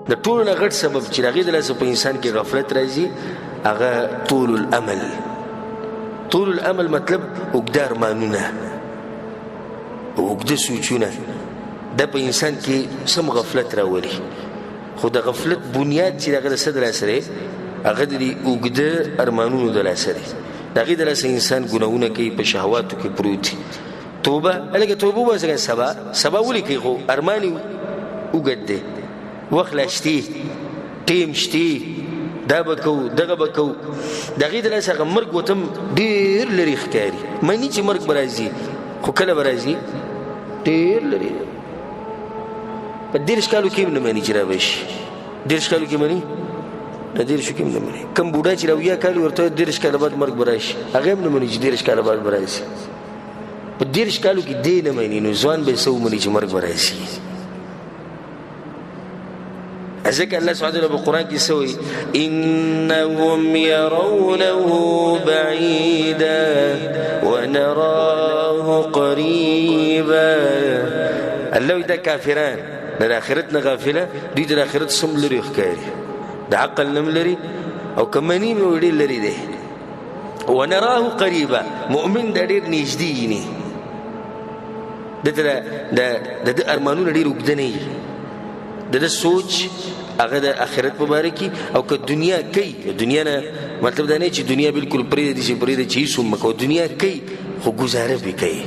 د ټولو نه غټ سبب چې د هغې د لاسه په انسان کې غفلت راځي هغه طول الامل. طول الامل مطلب اوږده ارمانونه، اوږده سوچونه، دا په انسان کې سم غفلت راولي. خو د غفلت بنیاد چې د هغه د څه د لاسه دی هغه د دې اوږده ارمانونو د لاسه دی. د هغې د لاسه انسان ګناهونه کوي، په شهواتو کې پروت دي. توبه هلکه توبه وباسه، سبا ولې کوي خو ارمان یې اوږد دی، وخت لا شتې، ټیم شتې، دا به کوو دغه به کوو. د هغې د لاسه هغه مرګ ورته ډېر لرې ښکاري. مني چې مرګ به راځي خو کله به راځي ډېر لرې. په 30 کالو کې هم نه مني چې را به شي. 30 کالو کې مني؟ نه 30 کې هم نه مني. کوم بوډا چې را 70 کال ورته 30 کاله بعد مرګ به راشي هغه هم نه مني چې 30 کاله بعد به راشي. په 30 کالو کې دی نه مني، نو ځوان به څه ومني چې مرګ به راشي. ځکه الله سبحانه وتعالی په قرآن کې څه وایي؟ انهم يرونه بعيدا ونراه قريبا. الله وایي دا کافران د آخرت نه غافله، دوی د آخرت سم لرې ښکاري، د عقل نه لري او که مني نو ډېر لرې دی. ونراه قریبا، مؤمن دا ډېر نږدې ویني، د ارمانونه ډېر اوږده نه وي، د سوچ هغه د آخرت په باره کې. او که دنیا کوي، دنیا نه مطلب دا نه چې دنیا بالکل پرېږدي چې پرېږدي چې هېڅ هم مه کوه، دنیا کوي خو ګزاره پرې کوي.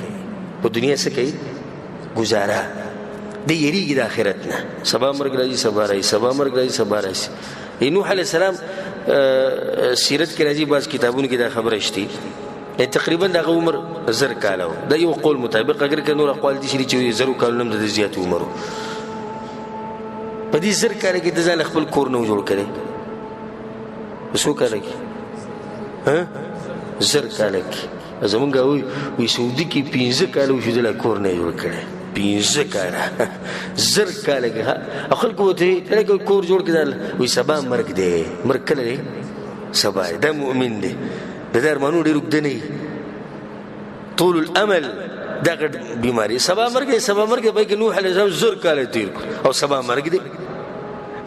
په دنیا څه کوي؟ ګزاره. دی یریږي د آخرت نه، سبا مرګ راځي سبا راځي، سبا مرګ راځي سبا راځي. نوح علیه السلام سیرت کې راځي، بعض کتابونو کې دا خبره شته تقریبا دغه عمر 1000 کاله و. دا یو قول مطابق، اگر که نور اقوال دي چې 1000 کالونه هم د زیات عمر و. په دې 1000 کاله کې د ځان خپل کور نه جوړ کړی. په څو کاله کې؟ 1000 کاله کې. زمونږ وایي سعودي کې 15 کاله وشو د کور نه جوړ کړی. 15 کاله 1000 کاله کې خلکو ورته کور جوړ کړي. وایي سبا مرګ دی. مرګ کله دی؟ سبا. دا مؤمن دی، د ده ارمانونه ډېر اوږده نه وي. طول الامل دا غټ بیماري. سبا مرګ دی، سبا مرګ دی. پای کې نوح علیه السلام 1000 کاله تېر کړو او سبا مرګ دی.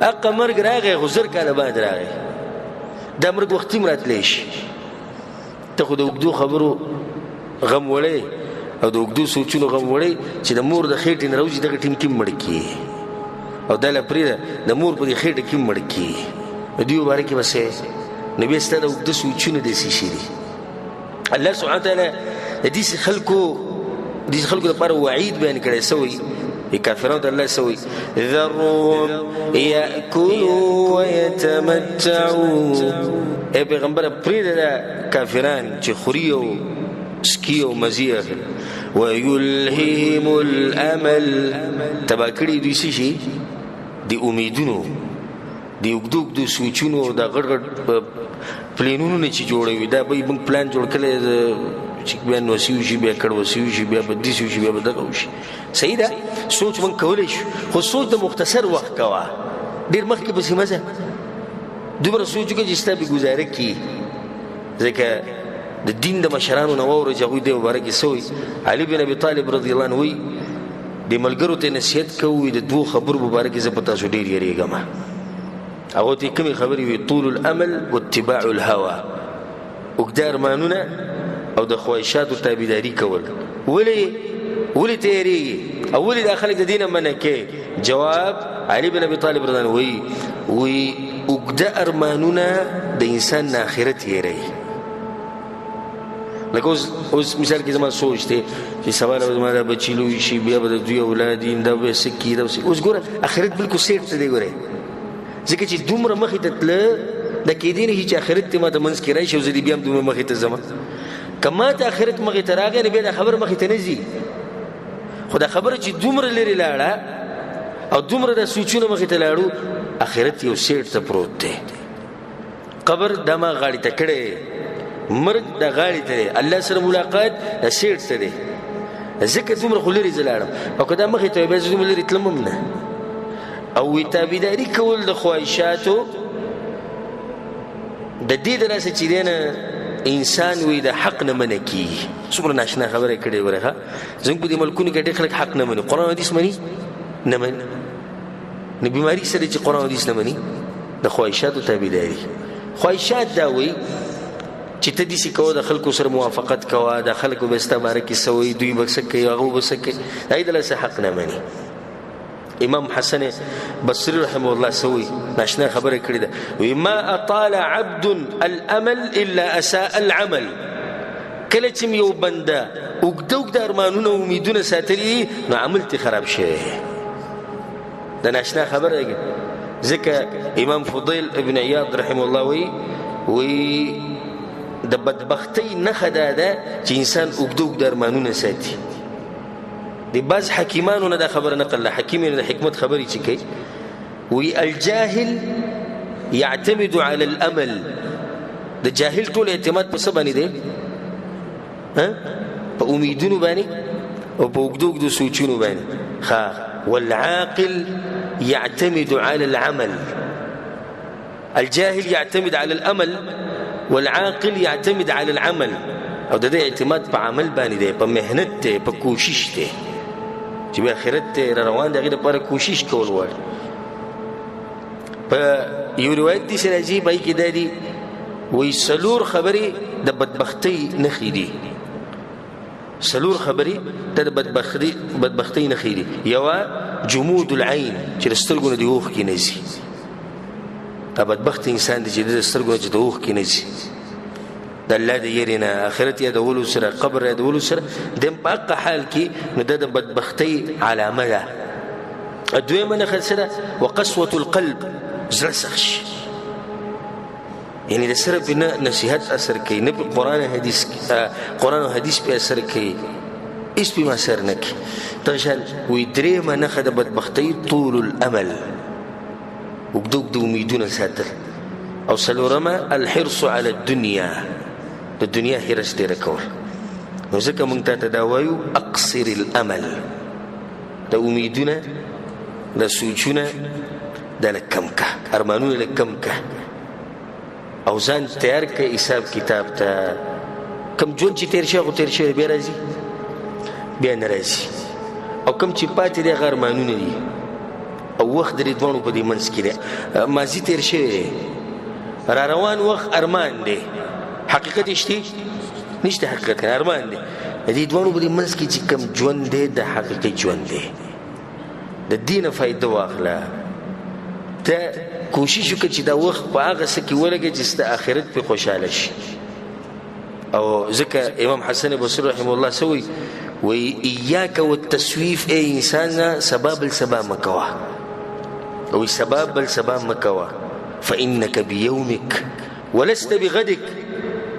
حقه مرګ راغی خو 1000 کاله بعد راغی. دا مرګ وختي هم راتلی شي. ته خو د اوږدو خبرو غم وړی او د اوږدو سوچونو غم وړی چې د مور د خېټې نه راوځي دغه ټیم کې مړ کېږي، او دا له پرېږده د مور په دې خېټه کې مړ کېږي. نو دوی باره کې به څه نو بیا ستا د اوږده سوچونه داسې شي دي. الله سبحانه وتعالی د داسې خلکو لپاره وعید بیان کړی. څه وایي؟ کافرانو ته الله څه وایي؟ ذرهم یأکلوا ویتمتعوا. ای پیغمبره پرېږده دا کافران چې خوري او سکی او مزي اخلي. ویلههم الامل، تبا کړي دوی څه شي؟ د امیدونو، د اوږدو اوږدو سوچونو، د غټ غټ پلینونو نه چې جوړوي. دا به یې موږ پلان جوړ کړی چې بیا نوسي وشي، بیا کړوسي وشي، بیا به داسې وشي، بیا به دغه وشي. صحیح ده، سوچ موږ کولی شو، خو سوچ د مختصر وخت کوه، ډېر مخکې پسې مه ځه. دومره سوچ وکړه چې ستا بې ګزاره کړي. ځکه د دین د مشرانو نه واوره چې هغوی دې مبارک یې څه وایي. علي بن ابي طالب رضی الله عنه وایي د ملګرو ته نصیحت کوو، د 2 خبرو مبارک زه په تاسو ډېر یېرېږم. هغو ته یې کومې خبرې وي؟ طول الامل واتباع الهوا، اوږده ارمانونه او د خواهشاتو تابعداري کول. ولې ته یېرېږي او ولې دا خلک د دې نه منع کوې؟ جواب، علي بن ابي طالب رضی الله عنه وایي اوږده ارمانونه د انسان نه آخرت یېروي. لکه اوس مثال کې زما سوچ دی چې سبا به زما دا بچي لوی شي، بیا به د دوی اولاد وي، دا به څه کي. اوس ګوره آخرت بالکل سیټ ته دی. ګورئ ځکه چې دومره مخې ته تله دا کېدی نه شي چې آخرت ته ما ته منځ کې راشي او زه دې بیا هم دومره مخې ته ځم. که ما ته آخرت مخې ته راغی نو بیا دا خبره مخې ته نه ځي. خو دا خبره چې دومره لرې لاړه او دومره دا سوچونه مخې ته لاړو، آخرت یو سیټ ته پروت دی. قبر دا ما غاړې ته کړی، مرګ دا غاړې ته دی، الله سره ملاقات دا سیټ ته دی. ځکه دومره خو لرې زه لاړم، او که دا مخې ته وي بیا زه دومره لرې تلم هم نه. او وی تابعداري کول د خواهشاتو د دې د لاسه چې دی نه انسان وی د حق نه منع کېږي. څومره ناشنا خبره یې کړې وره. زموږ په دې ملکونو کې ډېر خلک حق نه مني، قرآن حدیث مني نه مني. نو بیماری سره چې قرآن حدیث نه مني د خواهشاتو تابعداري. خواهشات دا وایي چې ته داسې کوه د خلکو سره موافقت کوه، د خلکو به ستا باره کې څه وایي، دوی به څه کوي، هغه به څه کوي، د هغې دله څه حق نه مني. امام حسن بصري رحمه الله څه وایي، ناشنا خبره کړې ده، وایي ما اطال عبد الامل الا اساء العمل. کله چې یو بنده اوږده اوږده ارمانونه او امیدونه ساتلي نو عمل ترې خراب شوی، د ناشنا خبره ده. ځکه امام فضیل ابن عیاض رحمه الله وایي د بدبختۍ نښه دا ده چې انسان اوږده اوږده ارمانونه ساتي. د بعض حکیمانو نه دا خبره نقل ده، حکیم د حکمت خبرې چې کوي، وایي الجاهل یعتمد علی الامل. د جاهل ټول اعتماد په څه باندې دی؟ په امیدونو باندې او په اوږدو اوږدو سوچونو باندې. والعاقل يعتمد على العمل. الجاهل يعتمد على الامل والعاقل يعتمد على العمل. او د دې اعتماد په عمل باندې دی، په مهنت دی، په کوشش دی چې به آخرت ته را روان دی، هغې لپاره کوشش کول غواړي. په یو روایت دي چې راځي په هغې کې دا دي وایي 4 خبرې د بدبختۍ نښې دي. 4 خبرې د بدبختۍ نښې دي. یوه جمود العین، چې د سترګو نه د اوښکې نه ځي. دا بدبخت انسان دی چې د سترګو نه چې د اوښکې نه ځي، د الله د یېرې نه، آخرت یادولو سره، قبر یادولو سره، د په هغه حال کې نو دا د بدبختۍ علامه ده. دویمه نښه څه ده؟ وقسوة القلب، زړه سخت شي، یعنې د سره پې نه نصیحت اثر کوي، نه پې قرآن او حدیث پې اثر کوي، هېڅ پې اثر نه کوي. دغه شان وایي درېیمه نښه د بدبختۍ طول الامل، اوږده اوږده امیدونه ساتل. او 4مه الحرص على الدنیا، د دنیا حرص ډېره کول. نو ځکه موږ ته دا وایو اقصر الامل، د امیدونه د سوچونه دا لږ کم که، ارمانونه لږ کم که، او ځان تیار که حساب کتاب ته. کم ژوند چې تېر شوی خو تېر شوی بیا راځي بیا نه راځي، او کم چې پاتې دی هغه ارمانونه دي، او وخت د دې دواړو په دې منځ کې دی. ماضي تېر شوی دی، را روان وخت ارمان دی، حقیقت شته نشته، حقیقت ارمان دی. د دې دواړو په دې منځ کې چې کم ژوند دی د حقیقي ژوند دی. د دې نه فایده واخله، ته کوشش وکړه چې دا وخت په هغه څه کې ولګوې چې ستا آخرت پې خوشحاله شي. او ځکه امام حسن بصري رحمه الله څه وایي؟ وایي ایاک والتسویف، ای انسانه سبا بل سبا مه کوه، او سبا بل سبا مه کوه، فانک بیومک ولست بغدک.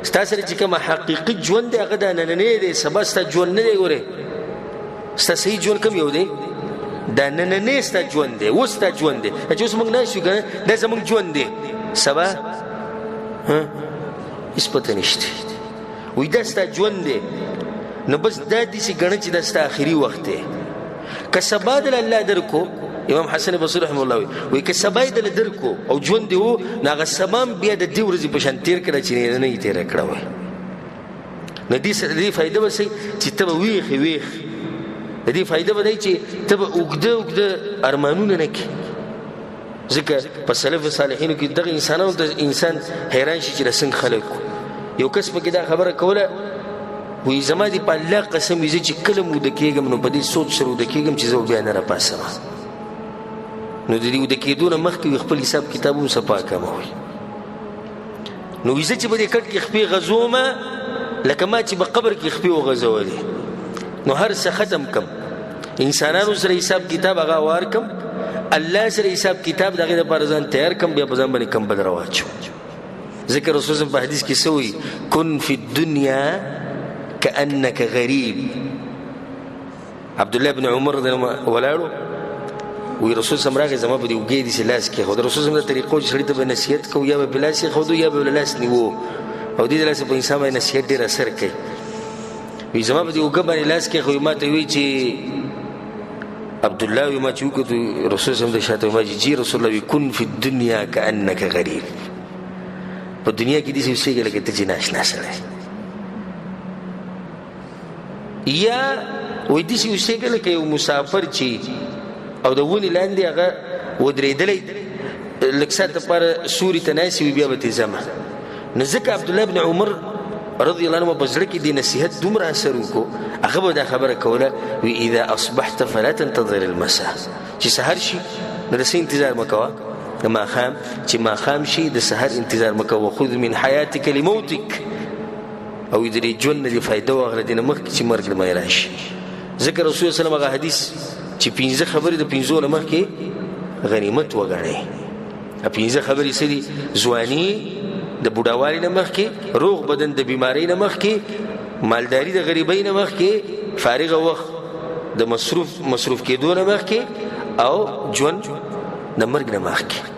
ستا سره چې کومه حقیقي ژوند دی هغه دا نننی دی، سبا ستا ژوند نه دی. ګورې ستا صحیح ژوند کوم یو دی؟ دا نننی ستا ژوند دی، اوس ستا ژوند دی چې اوس موږ ناست یو که نه، دا زموږ ژوند دی. سبا هېڅ پته نشته. وایي دا ستا ژوند دی، نو بس دا داسې ګڼه چې دا ستا آخري وخت دی. که سبا دله الله درکو، امام حسن بصري رحمه الله وایي که سبا یې دله درکو او ژوند دی و، نو هغه سبا بیا د دې ورځې په شان تېر کړه چې نننۍ یې تېره کړه وایي. نو دې فایده به څه چې ته به ویښ د دې فایده به دی چې ته به اوږده اوږده ارمانونه نه کړې. ځکه په سلف صالحینو کې دغه انسانانو ته انسان حیران شي چې د څنګه خلک یو کس پکې دا خبره کوله، وایي زما دې په الله قسم وي زه چې کله موده کېږم نو په دې سوچ سره وده کېږم چې زه بیا نه راپاسم. نو د دې وده کېدو نه مخکې خپل حساب کتاب هم صفا کړم. وایي نو وایي زه چې په دې کټ کې خپې غځومه لکه ما چې په قبر کې خپې وغځولې، نو هر څه ختم کم، انسانانو سره حساب کتاب هغه وار کم، الله سره حساب کتاب د هغې دپاره ځان تیار کم، بیا په ځان باندې کمبل راواچوم. ځکه رسول صلی په حدیث کې څه وایي؟ کن فی الدنیا کأنک غریب. عبدالله بن عمر ولاړو، وایي رسول صلی راغی زما په دې اوږې داسې لاس کېښود. رسول صلی د طریقو چې سړي ته به نصیحت کوو، یا به په لاس یېښودو یا به لاس نیوو، او دې لاسه په انسان باندې نصیحت ډېر اثر کوي. وی زما په دې اوږه باندې لاس کېښوي، ما ته وایي چې عبدالله وي، ما چې وکتو رسول صلی د شاته ما چې جی رسول الله وي کن فی الدنیا کأنک غریب. په دنیا کې داسې اوسېږه لکه ته چې ناشنا سړی، یا وایي داسې اوسېږه لکه یو مسافر چې او د ونې لاندې هغه ودرېدلی لږ ساعت دپاره سوري ته ناستې وي بیا به ترې ځمه نو ځکه عبدالله بن عمر رضی الله عنه په زړه کې دې نصیحت دومره اثر وکړو هغه به دا خبره کوله وی اذا اصبحت فلا تنتظر المساء چې سحر شي نو د څه انتظار مه کوه د ماښام چې ماښام شي د سحر انتظار مه کوه خذ من حیاتک لموتک او د دې ژوند نه دې فایده واخله دې نه مخکې چې مرګ له منځه راشي ځکه رسول صلی الله علیه وسلم هغه حدیث چې 15 خبرې د 15 نه مخکې غنیمت وګڼئ 15 خبرې څه دي ځواني د بوډاوالي نه مخکې روغ بدن د بیماری نه مخکې مالداري د غریبۍ نه مخکې فارغه وخت د مصروف کېدو نه مخکې او ژوند د مرګ نه مخکې